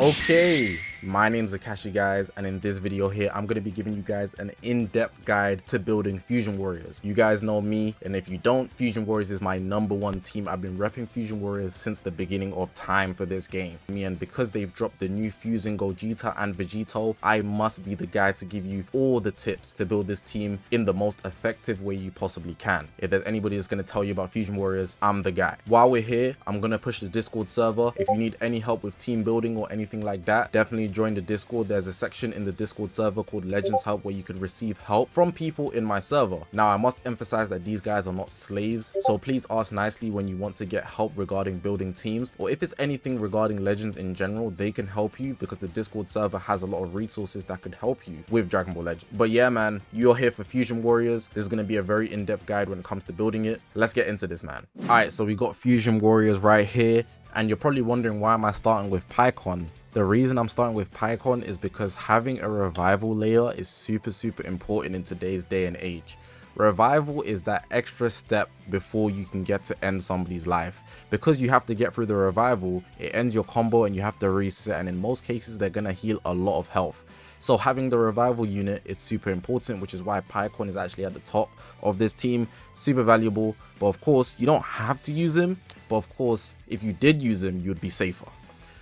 Okay, my name's Zakashi, guys, and in this video here I'm going to be giving you guys an in-depth guide to building Fusion Warriors. You guys know me, and if you don't, Fusion Warriors is my #1 team. I've been repping Fusion Warriors since the beginning of time for this game. And because they've dropped the new Fusing Gogeta and Vegito, I must be the guy to give you all the tips to build this team in the most effective way you possibly can. If there's anybody that's going to tell you about Fusion Warriors, I'm the guy. While we're here, I'm going to push the Discord server. If you need any help with team building or anything like that, definitely join the Discord. There's a section in the Discord server called Legends Help where you can receive help from people in my server. Now, I must emphasize that these guys are not slaves, so please ask nicely when you want to get help regarding building teams, or if it's anything regarding Legends in general, they can help you because the Discord server has a lot of resources that could help you with Dragon Ball Legend. But yeah, man, you're here for Fusion Warriors. This is going to be a very in-depth guide when it comes to building it. Let's get into this, man. All right, so we got Fusion Warriors right here, and you're probably wondering, why am I starting with Pycon? The reason I'm starting with Pycon is because having a revival layer is super important in today's day and age. Revival is that extra step before you can get to end somebody's life. Because you have to get through the revival, it ends your combo and you have to reset, and in most cases they're gonna heal a lot of health. So having the revival unit is super important, which is why Pycon is actually at the top of this team. Super valuable, but of course you don't have to use him, but of course if you did use him, you'd be safer.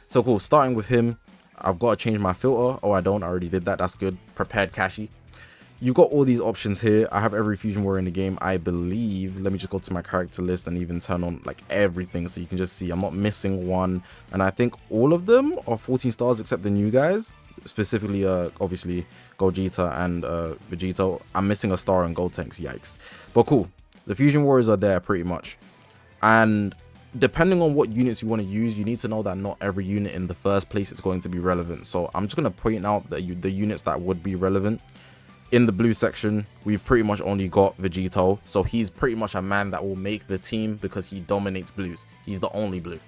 So cool, starting with him, I've got to change my filter. Oh, I already did that. That's good. Prepared Kashi. You've got all these options here. I have every Fusion Warrior in the game, I believe. Let me just go to my character list and even turn on like everything so you can just see I'm not missing one. And I think all of them are 14 stars except the new guys. Specifically, obviously, Gogeta and Vegito. I'm missing a star on Gotenks, yikes. But cool. The Fusion Warriors are there pretty much. And depending on what units you want to use, you need to know that not every unit in the first place is going to be relevant. So I'm just going to point out that the units that would be relevant. In the blue section, we've pretty much only got Vegito. So he's pretty much a man that will make the team because he dominates blues. He's the only blue.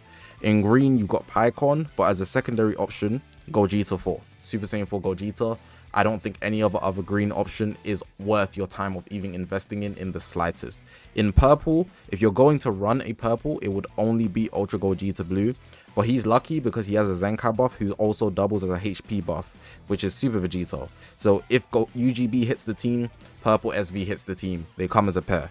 In green, you've got Pycon, but as a secondary option, Gogeta 4. Super Saiyan 4 Gogeta. I don't think any other green option is worth your time of even investing in the slightest. In purple, if you're going to run a purple, it would only be Ultra Gogeta Blue. But he's lucky because he has a Zenkai buff who also doubles as a HP buff, which is Super Vegito. So if UGB hits the team, Purple SV hits the team. They come as a pair.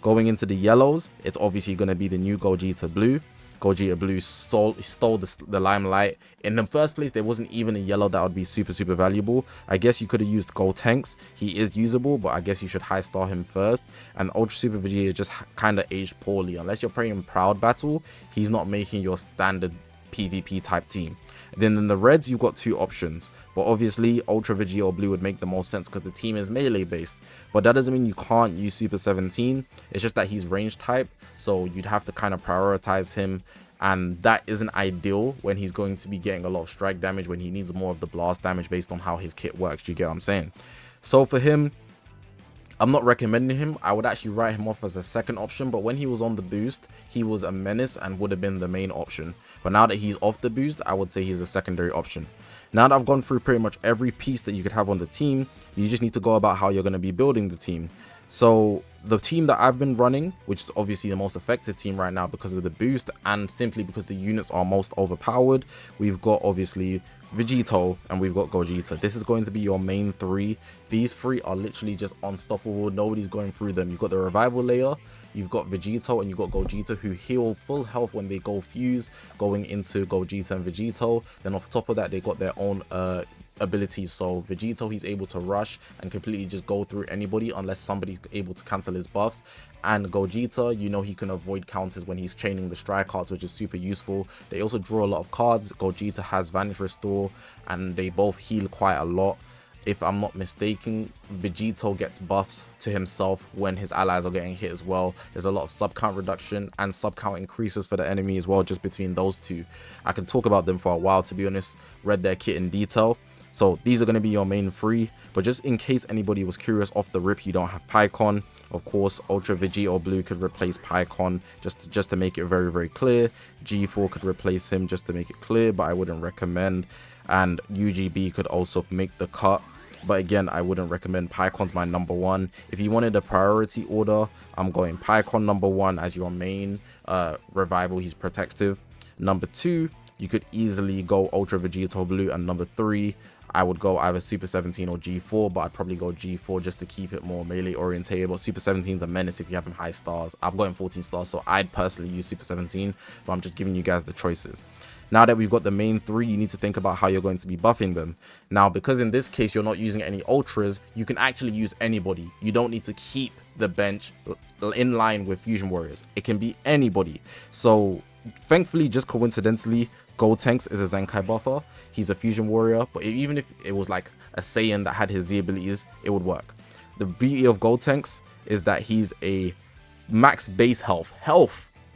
Going into the yellows, it's obviously going to be the new Gogeta Blue. Gogeta Blue stole the limelight. In the first place, there wasn't even a yellow that would be super valuable. I guess you could have used Gotenks. He is usable, but I guess you should high star him first. And Ultra Super Vegeta just kind of aged poorly. Unless you're playing Proud Battle, he's not making your standard PvP type team. Then in the reds, you've got two options, but obviously Ultra Vegeta or Blue would make the most sense because the team is melee based. But that doesn't mean you can't use Super 17. It's just that he's range type, so you'd have to kind of prioritize him, and that isn't ideal when he's going to be getting a lot of strike damage, when he needs more of the blast damage based on how his kit works. You get what I'm saying? So for him, I'm not recommending him. I would actually write him off as a second option, but when he was on the boost, he was a menace and would have been the main option. But now that he's off the boost, I would say he's a secondary option. Now that I've gone through pretty much every piece that you could have on the team, you just need to go about how you're going to be building the team. So the team that I've been running, which is obviously the most effective team right now because of the boost and simply because the units are most overpowered, we've got obviously Vegito and we've got Gogeta. This is going to be your main three. These three are literally just unstoppable. Nobody's going through them. You've got the revival layer, you've got Vegito, and you've got Gogeta, who heal full health when they go fuse going into Gogeta and Vegito. Then off the top of that, they got their own abilities. So Vegito, he's able to rush and completely just go through anybody unless somebody's able to cancel his buffs. And Gogeta, you know, he can avoid counters when he's chaining the strike cards, which is super useful. They also draw a lot of cards. Gogeta has Vanish Restore, and they both heal quite a lot. If I'm not mistaken, Vegito gets buffs to himself when his allies are getting hit as well. There's a lot of sub count reduction and sub count increases for the enemy as well, just between those two. I can talk about them for a while, to be honest. Read their kit in detail. So these are going to be your main three, but just in case anybody was curious off the rip, you don't have Pycon. Of course, Ultra Vegeta or Blue could replace Pycon just to make it very clear. G4 could replace him just to make it clear, but I wouldn't recommend. And UGB could also make the cut. But again, I wouldn't recommend. Pycon's my #1. If you wanted a priority order, I'm going Pycon #1 as your main revival. He's protective. #2, you could easily go Ultra Vegito Blue. And number 3, I would go either Super 17 or G4, but I'd probably go G4 just to keep it more melee orientated. But Super 17 is a menace if you have him high stars. I've got him 14 stars, so I'd personally use Super 17, but I'm just giving you guys the choices. Now that we've got the main 3, you need to think about how you're going to be buffing them. Now, because in this case, you're not using any ultras, you can actually use anybody. You don't need to keep the bench in line with Fusion Warriors. It can be anybody. So thankfully, just coincidentally, Gotenks is a Zenkai buffer. He's a Fusion Warrior, but even if it was like a Saiyan that had his Z abilities, it would work. The beauty of Gotenks is that he's a max base health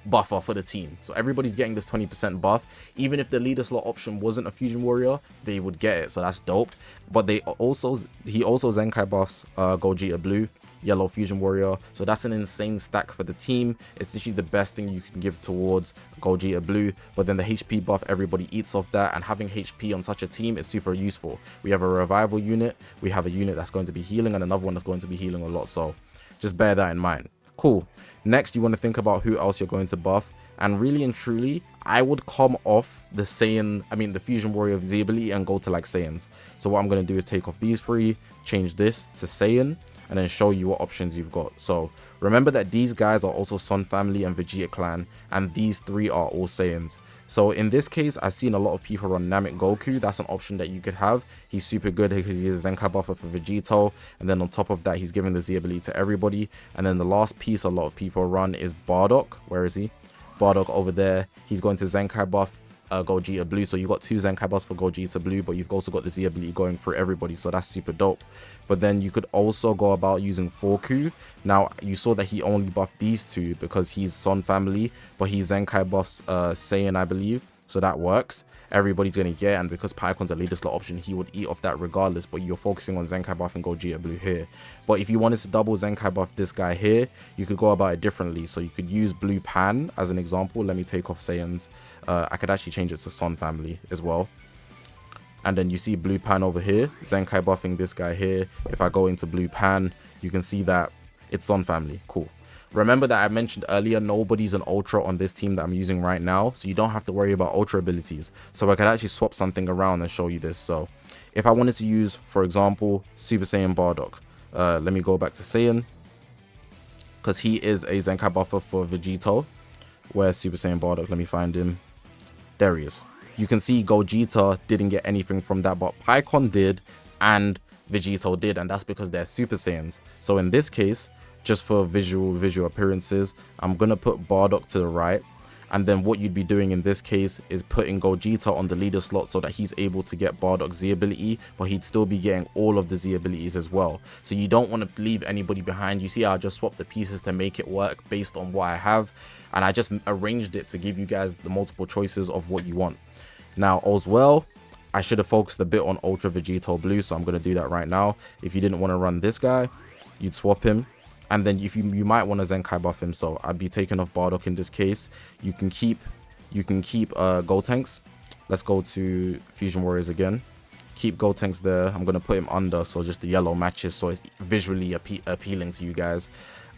buffer for the team. So everybody's getting this 20% buff. Even if the leader slot option wasn't a Fusion Warrior, they would get it. So that's dope. But he also Zenkai buffs Gogeta Blue, Yellow Fusion Warrior. So that's an insane stack for the team. It's literally the best thing you can give towards Gogeta Blue. But then the HP buff, everybody eats off that, and having HP on such a team is super useful. We have a revival unit, we have a unit that's going to be healing, and another one that's going to be healing a lot. So just bear that in mind. Cool. Next, you want to think about who else you're going to buff, and really and truly, I would come off the Fusion Warrior Z ability and go to like Saiyans. So what I'm going to do is take off these 3, change this to Saiyan, and then show you what options you've got. So remember that these guys are also Sun Family and Vegeta Clan, and these 3 are all Saiyans. So in this case, I've seen a lot of people run Namek Goku. That's an option that you could have. He's super good because he's a Zenkai buffer for Vegito, and then on top of that, he's giving the Z ability to everybody. And then the last piece a lot of people run is Bardock. Where is he? Bardock over there. He's going to Zenkai buff Gogeta Blue. So you've got 2 Zenkai buffs for Gogeta Blue, but you've also got the Z ability going for everybody. So that's super dope. But then you could also go about using Forku. Now, you saw that he only buffed these 2 because he's Son Family, but he Zenkai buffs Saiyan, I believe. So that works. Everybody's going to get, and because Pycon's a leader slot option, he would eat off that regardless, but you're focusing on Zenkai buff and Gogeta Blue here. But if you wanted to double Zenkai buff this guy here, you could go about it differently. So you could use Blue Pan as an example. Let me take off Saiyans. I could actually change it to Son Family as well. And then you see Blue Pan over here, Zenkai buffing this guy here. If I go into Blue Pan, you can see that it's Son Family. Cool. Remember that I mentioned earlier, nobody's an ultra on this team that I'm using right now, so you don't have to worry about ultra abilities. So I could actually swap something around and show you this. So if I wanted to use, for example, Super Saiyan Bardock, let me go back to Saiyan, because he is a Zenkai buffer for Vegito. Where's Super Saiyan Bardock? Let me find him. There he is. You can see Gogeta didn't get anything from that, but Pycon did and Vegito did, and that's because they're Super Saiyans. So in this case, just for visual appearances, I'm gonna put Bardock to the right, and then what you'd be doing in this case is putting Gogeta on the leader slot so that he's able to get Bardock's Z ability, but he'd still be getting all of the Z abilities as well. So you don't want to leave anybody behind. You see how I just swapped the pieces to make it work based on what I have, and I just arranged it to give you guys the multiple choices of what you want. Now as well, I should have focused a bit on Ultra Vegito Blue, so I'm going to do that right now. If you didn't want to run this guy, you'd swap him. And then if you might want to Zenkai buff him, so I'd be taking off Bardock in this case. You can keep Gotenks. Let's go to Fusion Warriors again. Keep Gotenks there. I'm going to put him under, so just the yellow matches, so it's visually appealing to you guys.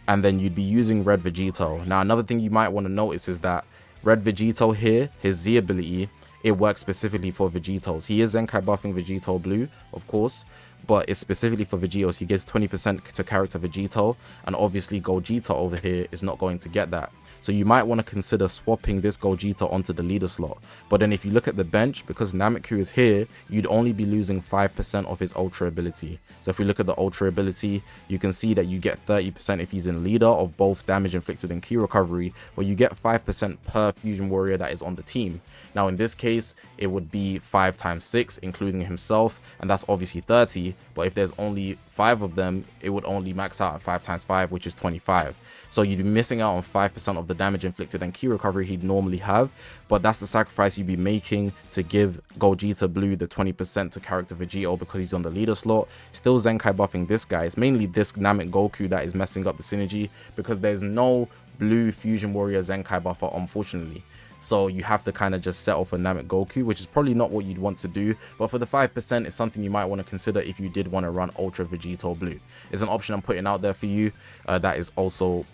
And then you'd be using Red Vegito. Now another thing you might want to notice is that Red Vegito here, his Z ability, it works specifically for Vegetos. He is Zenkai buffing Vegito Blue, of course, but it's specifically for Vegetos. He gets 20% to character Vegito, and obviously Gogeta over here is not going to get that. So you might want to consider swapping this Gogeta onto the leader slot. But then if you look at the bench, because Nameku is here, you'd only be losing 5% of his ultra ability. So if we look at the ultra ability, you can see that you get 30% if he's in leader of both damage inflicted and ki recovery, but you get 5% per fusion warrior that is on the team. Now in this case, it would be 5 times 6, including himself, and that's obviously 30. But if there's only 5 of them, it would only max out at 5 times 5, which is 25. So you'd be missing out on 5% of the damage inflicted and ki recovery he'd normally have, but that's the sacrifice you'd be making to give Gogeta Blue the 20% to character Vegito because he's on the leader slot. Still Zenkai buffing this guy. It's mainly this Namek Goku that is messing up the synergy because there's no blue fusion warrior Zenkai buffer, unfortunately. So you have to kind of just settle for Namek Goku, which is probably not what you'd want to do. But for the 5%, it's something you might want to consider if you did want to run Ultra Vegito Blue. It's an option I'm putting out there for you. That is also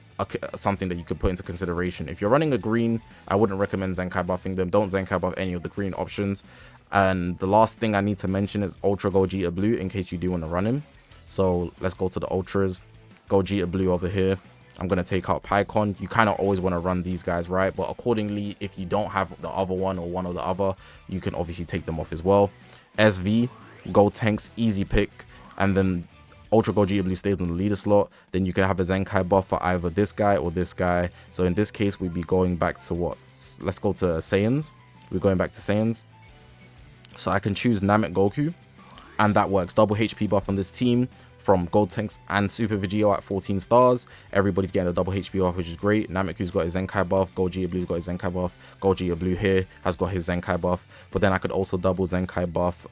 something that you could put into consideration. If you're running a green, I wouldn't recommend Zenkai buffing them. Don't Zenkai buff any of the green options. And the last thing I need to mention is Ultra Gogeta Blue in case you do want to run him. So let's go to the Ultras. Gogeta Blue over here. I'm going to take out PyCon. You kind of always want to run these guys, right? But accordingly, if you don't have the other one or one or the other, you can obviously take them off as well. SV, Gotenks, easy pick. And then Ultra Gogeta Blue stays in the leader slot. Then you can have a Zenkai buff for either this guy or this guy. So in this case, we'd be going back to what? Let's go to Saiyans. We're going back to Saiyans. So I can choose Namek Goku. And that works. Double HP buff on this team from Gotenks and Super Vegito at 14 stars. Everybody's getting a double HP buff, which is great. Nameku's got his Zenkai buff. Gogeta Blue's got his Zenkai buff. Gogeta Blue here has got his Zenkai buff. But then I could also double Zenkai buff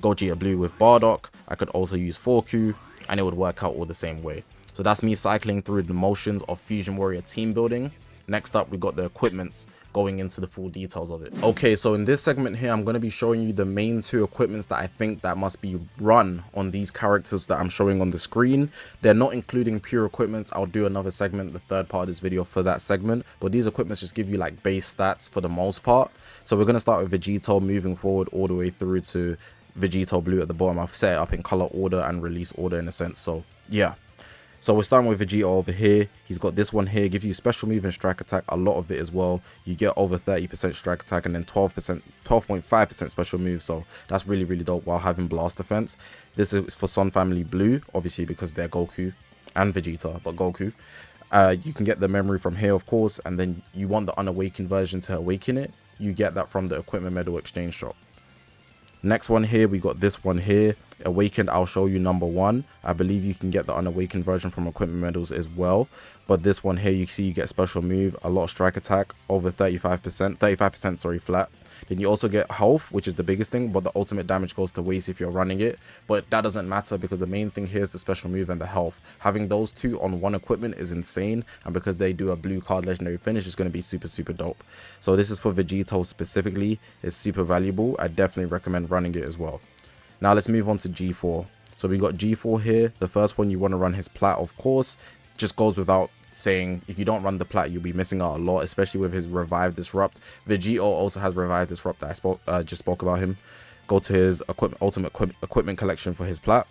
Gogeta Blue with Bardock. I could also use 4Q, and it would work out all the same way. So that's me cycling through the motions of Fusion Warrior team building. Next up, we got the equipments, going into the full details of it. Okay, so in this segment here, I'm going to be showing you the main two equipments that I think that must be run on these characters that I'm showing on the screen. They're not including pure equipments. I'll do another segment, the third part of this video for that segment. But these equipments just give you like base stats for the most part. So we're going to start with Vegito, moving forward all the way through to Vegito Blue at the bottom. I've set it up in color order and release order in a sense. So yeah. So we're starting with Vegito over here. He's got this one here, gives you special move and strike attack, a lot of it as well. You get over 30% strike attack and then 12.5% special move. So that's really, really dope while having blast defense. This is for Sun Family Blue, obviously because they're Goku and Vegeta, but Goku. You can get the memory from here, of course, and then you want the unawakened version to awaken it. You get that from the equipment medal exchange shop. Next one here, we got this one here, Awakened. I'll show you number 1. I believe you can get the unawakened version from equipment medals as well. But this one here, you see you get special move, a lot of strike attack, over 35%, sorry, flat. Then you also get health, which is the biggest thing, but the ultimate damage goes to waste if you're running it. But that doesn't matter because the main thing here is the special move and the health. Having those two on one equipment is insane, and because they do a blue card legendary finish, it's going to be super, super dope. So this is for Vegito specifically. It's super valuable. I definitely recommend running it as well. Now let's move on to G4. So we got G4 here. The first one, you want to run his plat, of course. Just goes without saying, if you don't run the plat, you'll be missing out a lot, especially with his Revive Disrupt. Vegito also has Revive Disrupt that I just spoke about him. Go to his ultimate equipment collection for his plat.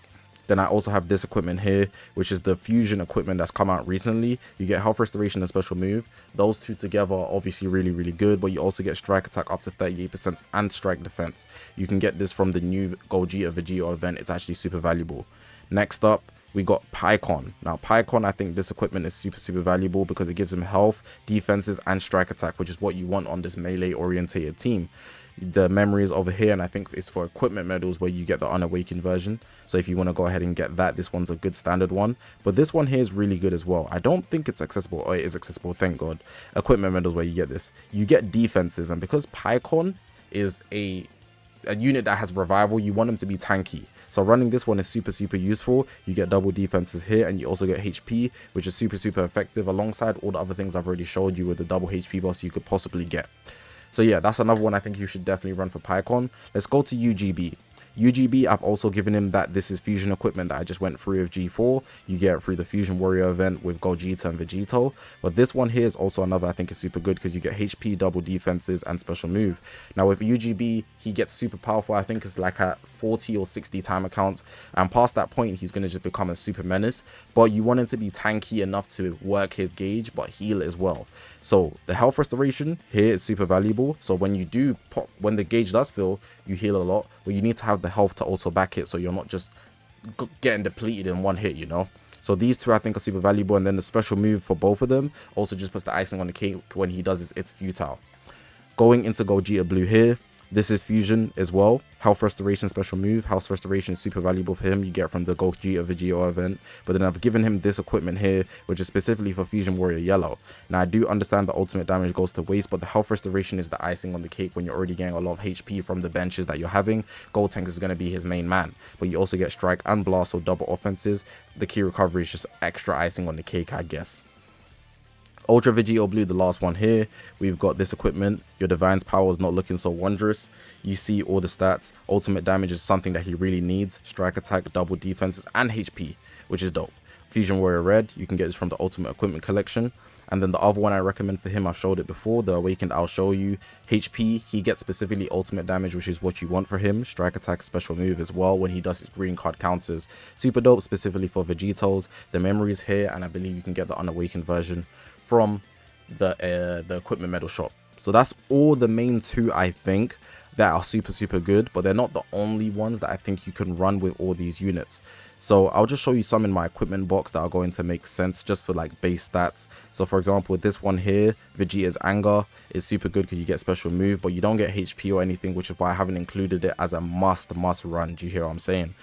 Then I also have this equipment here, which is the fusion equipment that's come out recently. You get health restoration and special move. Those two together are obviously really, really good, but you also get strike attack up to 38% and strike defense. You can get this from the new Gogeta Vegito event. It's actually super valuable. Next up, we got PyCon. Now PyCon, I think this equipment is super, super valuable because it gives him health, defenses, and strike attack, which is what you want on this melee orientated team. The memory is over here, and I think it's for equipment medals where you get the unawakened version. So if you want to go ahead and get that, this one's a good standard one. But this one here is really good as well. I don't think it's accessible, or it is accessible, thank God. Equipment medals where you get this. You get defenses, and because PyCon is a unit that has revival, you want him to be tanky. So running this one is super, super useful. You get double defenses here, and you also get HP, which is super, super effective alongside all the other things I've already showed you with the double HP buffs you could possibly get. So yeah, that's another one I think you should definitely run for PyCon. Let's go to UGB. UGB, I've also given him that this is fusion equipment that I just went through with G4. You get it through the Fusion Warrior event with Gogeta and Vegito. But this one here is also another I think is super good because you get HP, double defenses, and special move. Now with UGB, he gets super powerful. I think it's like at 40 or 60 timer counts. And past that point, he's going to just become a super menace. But you want him to be tanky enough to work his gauge, but heal as well. So the health restoration here is super valuable. So when you do pop, when the gauge does fill, you heal a lot, but you need to have the health to also back it, so you're not just getting depleted in one hit, you know. So these two I think are super valuable, and then the special move for both of them also just puts the icing on the cake. When he does this, it's futile. Going into Gogeta Blue here, this is fusion as well. Health restoration special move. Health restoration is super valuable for him. You get from the Gogeta Vegito event. But then I've given him this equipment here, which is specifically for Fusion Warrior Yellow. Now I do understand the ultimate damage goes to waste, but the health restoration is the icing on the cake when you're already getting a lot of HP from the benches that you're having. Gotenks is going to be his main man. But you also get strike and blast, so double offenses. The key recovery is just extra icing on the cake, I guess. Ultra Vegito Blue, the last one here. We've got this equipment. Your Divine's power is not looking so wondrous. You see all the stats. Ultimate damage is something that he really needs. Strike attack, double defenses, and HP, which is dope. Fusion Warrior Red, you can get this from the Ultimate Equipment Collection. And then the other one I recommend for him, I've showed it before, the Awakened I'll show you. HP, he gets specifically ultimate damage, which is what you want for him. Strike attack, special move as well when he does his green card counters. Super dope, specifically for Vegetos. The memory is here, and I believe you can get the unawakened version from the equipment medal shop. So that's all the main two, I think, that are super good, but they're not the only ones that I think you can run with all these units. So I'll just show you some in my equipment box that are going to make sense just for like base stats. So for example, with this one here, Vegeta's Anger is super good because you get special move, but you don't get HP or anything, which is why I haven't included it as a must run. Do you hear what I'm saying?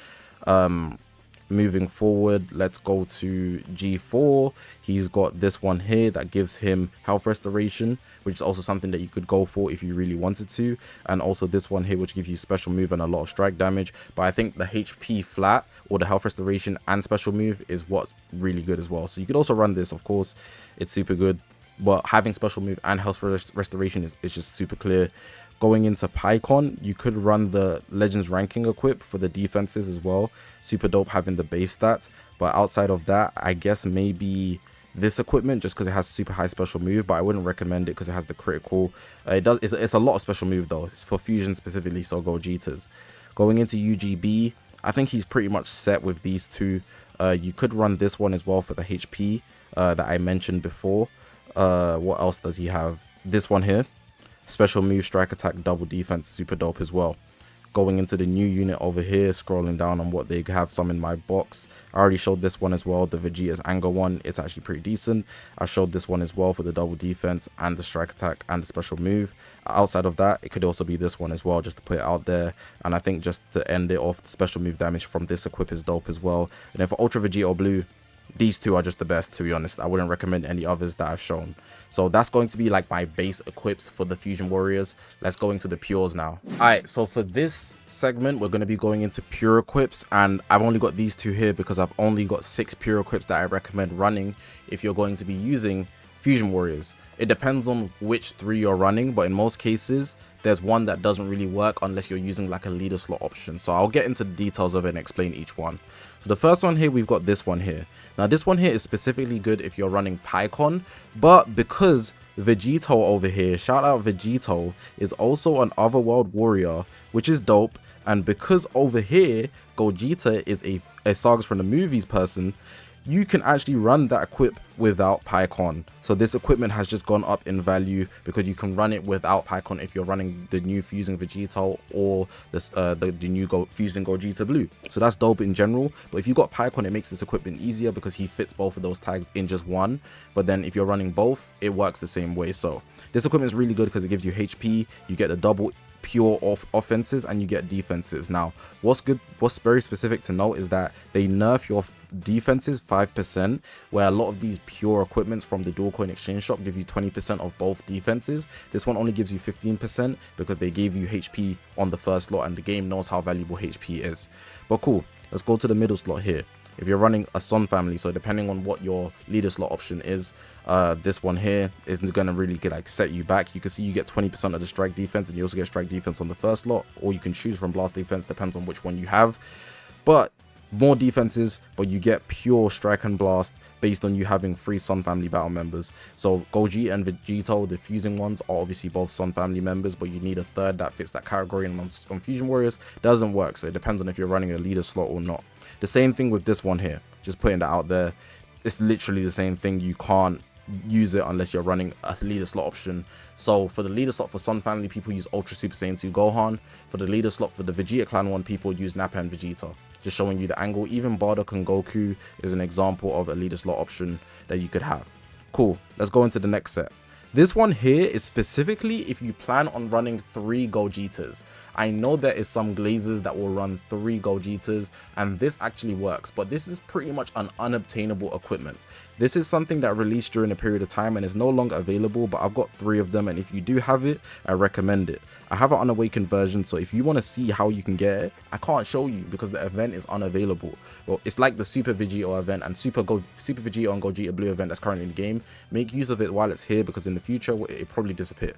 Moving forward, let's go to G4. He's got this one here that gives him health restoration, which is also something that you could go for if you really wanted to, and also this one here which gives you special move and a lot of strike damage. But I think the HP flat or the health restoration and special move is what's really good as well. So you could also run this, of course, it's super good, but having special move and health restoration is just super clear. Going into PyCon, you could run the Legends ranking equip for the defenses as well. Super dope having the base stats. But outside of that, I guess maybe this equipment just because it has super high special move, but I wouldn't recommend it because it has the critical. It's a lot of special move though. It's for fusion specifically, so Gojitas. Going into UGB, I think he's pretty much set with these two. You could run this one as well for the HP that I mentioned before. What else does he have? This one here. Special move, strike attack, double defense, super dope as well. Going into the new unit over here, scrolling down on what they have some in my box. I already showed this one as well, the Vegeta's Anger one. It's actually pretty decent. I showed this one as well for the double defense and the strike attack and the special move. Outside of that, it could also be this one as well, just to put it out there. And I think just to end it off, the special move damage from this equip is dope as well. And then for Ultra Vegeta Blue, these two are just the best, to be honest. I wouldn't recommend any others that I've shown. So that's going to be like my base equips for the Fusion Warriors. Let's go into the pures now. Alright, so for this segment, we're going to be going into pure equips. And I've only got these two here because I've only got 6 pure equips that I recommend running if you're going to be using Fusion Warriors. It depends on which 3 you're running, but in most cases, there's one that doesn't really work unless you're using like a leader slot option. So I'll get into the details of it and explain each one. So the first one here, we've got this one here. Now this one here is specifically good if you're running PyCon, but because Vegeto over here, shout out Vegeto, is also an Otherworld warrior, which is dope, and because over here Gogeta is a Sagas from the Movies person, you can actually run that equip without PyCon. So this equipment has just gone up in value because you can run it without PyCon if you're running the new Fusing Vegeta or this the new Fusing Gogeta Blue. So that's dope in general. But if you got PyCon, it makes this equipment easier because he fits both of those tags in just one. But then if you're running both, it works the same way. So this equipment is really good because it gives you HP, you get the double pure offenses, and you get defenses. Now what's very specific to note is that they nerf your defenses 5%, where a lot of these pure equipments from the dual coin exchange shop give you 20% of both defenses. This one only gives you 15% because they gave you HP on the first slot, and the game knows how valuable HP is. But cool, let's go to the middle slot here. If you're running a Son family, so depending on what your leader slot option is, this one here is going to really set you back. You can see you get 20% of the strike defense, and you also get strike defense on the first slot, or you can choose from blast defense, depends on which one you have. But more defenses, but you get pure strike and blast based on you having 3 Son family battle members. So Goji and Vegeto, the fusing ones, are obviously both Son family members, but you need a third that fits that category, and on Fusion Warriors doesn't work. So it depends on if you're running a leader slot or not. The same thing with this one here, just putting that out there. It's literally the same thing. You can't use it unless you're running a leader slot option. So for the leader slot for Son family, people use Ultra Super Saiyan 2 Gohan. For the leader slot for the Vegeta clan one, people use Nappa and Vegeta. Just showing you the angle. Even Bardock and Goku is an example of a leader slot option that you could have. Cool, let's go into the next set. This one here is specifically if you plan on running 3 Gogetas. I know there is some glazers that will run 3 Gogetas, and this actually works, but this is pretty much an unobtainable equipment. This is something that released during a period of time and is no longer available, but I've got 3 of them, and if you do have it, I recommend it. I have an unawakened version, so if you want to see how you can get it, I can't show you because the event is unavailable. Well, it's like the Super Vegeta event and Super Vegeta and Gogeta Blue event that's currently in the game. Make use of it while it's here because in the future, it'll probably disappear.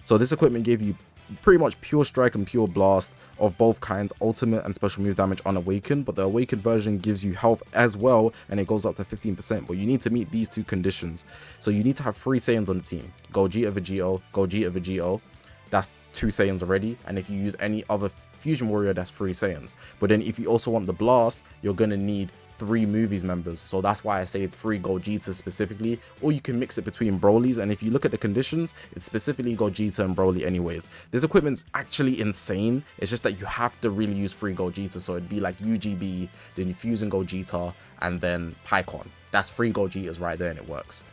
So this equipment gave you pretty much pure strike and pure blast of both kinds, ultimate and special move damage unawakened, but the awakened version gives you health as well, and it goes up to 15%, but you need to meet these two conditions. So you need to have 3 Saiyans on the team, Gogeta, Vegito, Gogeta, Vegito. That's 2 Saiyans already, and if you use any other fusion warrior, that's 3 Saiyans. But then if you also want the blast, you're gonna need 3 movies members, so that's why I say 3 Gogeta specifically, or you can mix it between Broly's, and if you look at the conditions, it's specifically Gogeta and Broly anyways. This equipment's actually insane, it's just that you have to really use 3 Gogeta, so it'd be like UGB, then Fusion Gogeta, and then Pycon. That's 3 Gogetas right there, and it works.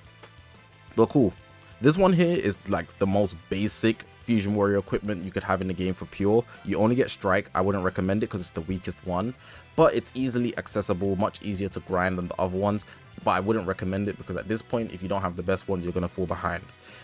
But cool. This one here is like the most basic fusion warrior equipment you could have in the game for pure. You only get strike. I wouldn't recommend it because it's the weakest one, but it's easily accessible, much easier to grind than the other ones, but I wouldn't recommend it because at this point, if you don't have the best ones, you're gonna fall behind.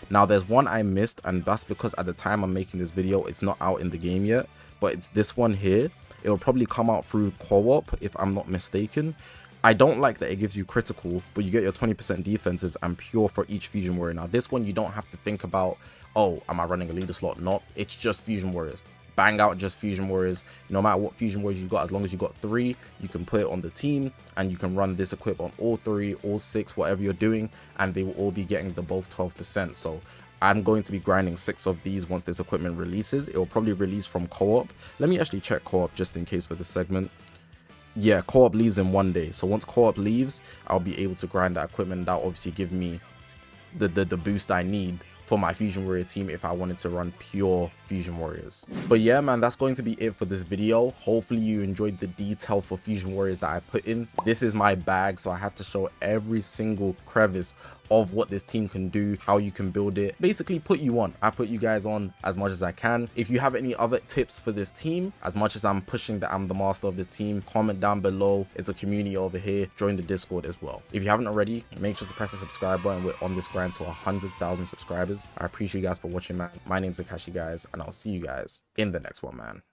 Now there's one I missed, and that's because at the time I'm making this video, it's not out in the game yet, but it's this one here. It will probably come out through co-op if I'm not mistaken. I don't like that it gives you critical, but you get your 20% defenses and pure for each fusion warrior. Now this one, you don't have to think about, oh, am I running a leader slot? No, it's just fusion warriors. Bang out just fusion warriors. No matter what fusion warriors you got, as long as you got 3, you can put it on the team and you can run this equip on all 3, all 6, whatever you're doing, and they will all be getting the both 12%. So I'm going to be grinding 6 of these once this equipment releases. It will probably release from co-op. Let me actually check co-op just in case for this segment. Yeah, co-op leaves in 1 day. So once co-op leaves, I'll be able to grind that equipment. That'll obviously give me the boost I need for my fusion warrior team if I wanted to run pure fusion warriors. But yeah, man, that's going to be it for this video. Hopefully you enjoyed the detail for fusion warriors that I put in. This is my bag, so I had to show every single crevice of what this team can do, how you can build it, basically put you on. I put you guys on as much as I can. If you have any other tips for this team, as much as I'm pushing that I'm the master of this team, comment down below. It's a community over here. Join the Discord as well. If you haven't already, make sure to press the subscribe button. We're on this grind to 100,000 subscribers. I appreciate you guys for watching, man. My name's Zakashi, guys, and I'll see you guys in the next one, man.